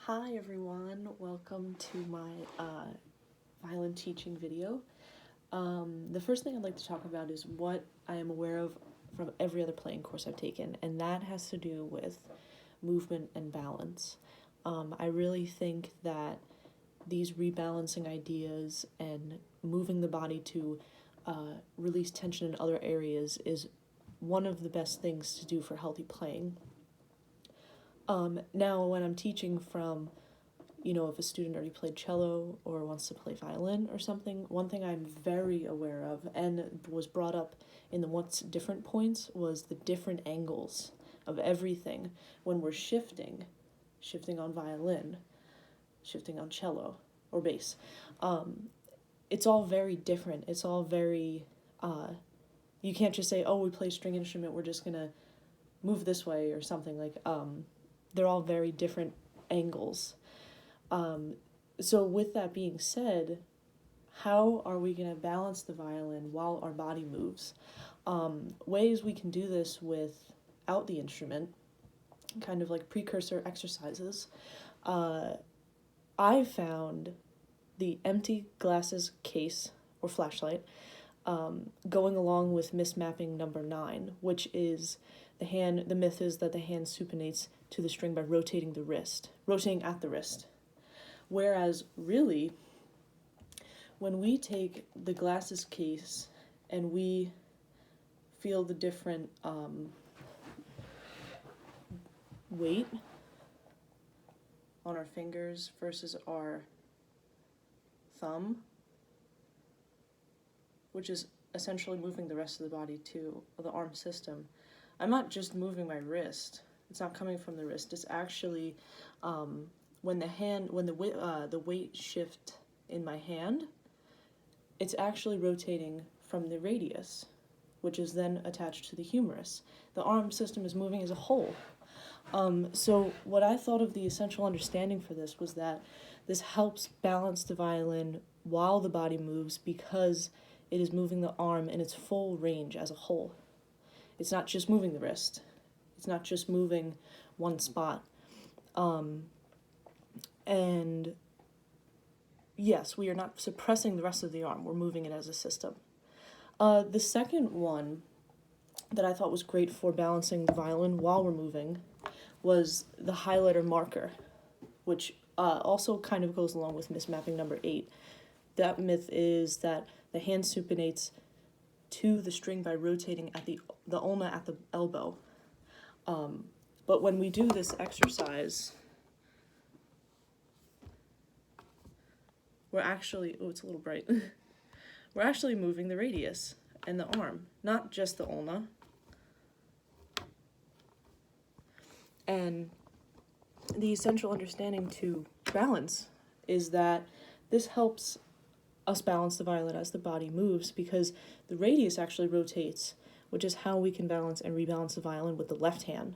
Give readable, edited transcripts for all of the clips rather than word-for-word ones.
Hi everyone, welcome to my violin teaching video. The first thing I'd like to talk about is what I am aware of from every other playing course I've taken, and that has to do with movement and balance. I really think that these rebalancing ideas and moving the body to release tension in other areas is one of the best things to do for healthy playing. Now when I'm teaching from, if a student already played cello or wants to play violin or something, one thing I'm very aware of and was brought up in the what's different points was the different angles of everything when we're shifting on violin, shifting on cello or bass. It's all very different. It's all very, you can't just say, oh, we play a string instrument, we're just gonna move this way or something like, they're all very different angles. So with that being said, how are we going to balance the violin while our body moves? Ways we can do this without the instrument, kind of like precursor exercises. I found the empty glasses case or flashlight going along with mismapping number 9, which is the myth is that the hand supinates to the string by rotating at the wrist. Whereas really, when we take the glasses case and we feel the different weight on our fingers versus our thumb, which is essentially moving the rest of the body to the arm system, I'm not just moving my wrist. It's not coming from the wrist. It's actually when the weight shift in my hand, it's actually rotating from the radius, which is then attached to the humerus. The arm system is moving as a whole. So what I thought of the essential understanding for this was that this helps balance the violin while the body moves because it is moving the arm in its full range as a whole. It's not just moving the wrist. It's not just moving one spot. And yes, we are not suppressing the rest of the arm. We're moving it as a system. The second one that I thought was great for balancing the violin while we're moving was the highlighter marker, which also kind of goes along with mismapping number 8. That myth is that the hand supinates to the string by rotating at the ulna at the elbow. But when we do this exercise, we're actually, oh, it's a little bright. We're actually moving the radius and the arm, not just the ulna. And the essential understanding to balance is that this helps us balance the violin as the body moves because the radius actually rotates, which is how we can balance and rebalance the violin with the left hand.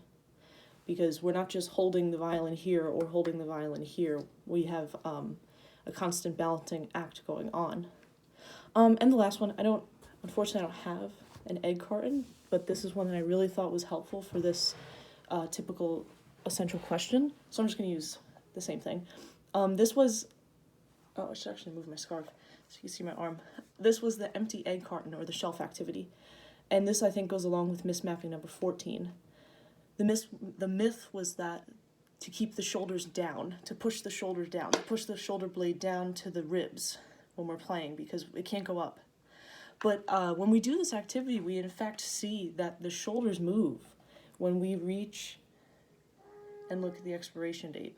Because we're not just holding the violin here or holding the violin here. We have a constant balancing act going on. And the last one, unfortunately I don't have an egg carton, but this is one that I really thought was helpful for this typical essential question. So I'm just going to use the same thing. This was, I should actually move my scarf so you can see my arm. This was the empty egg carton or the shelf activity. And this, I think, goes along with mismapping number 14. The myth was that to keep the shoulders down, to push the shoulders down, to push the shoulder blade down to the ribs when we're playing because it can't go up. But when we do this activity, we in fact see that the shoulders move when we reach and look at the expiration date.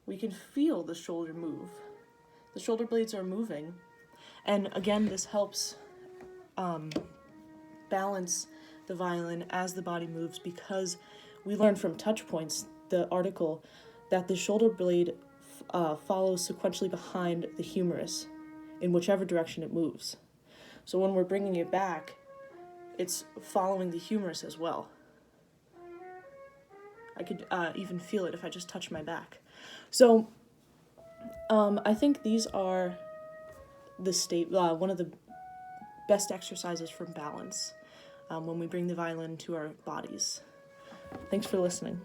We can feel the shoulder move. The shoulder blades are moving. And again, this helps balance the violin as the body moves because we learned from Touch Points, the article, that the shoulder blade follows sequentially behind the humerus in whichever direction it moves. So when we're bringing it back, it's following the humerus as well. I could even feel it if I just touch my back. So I think these are one of the best exercises for balance when we bring the violin to our bodies. Thanks for listening.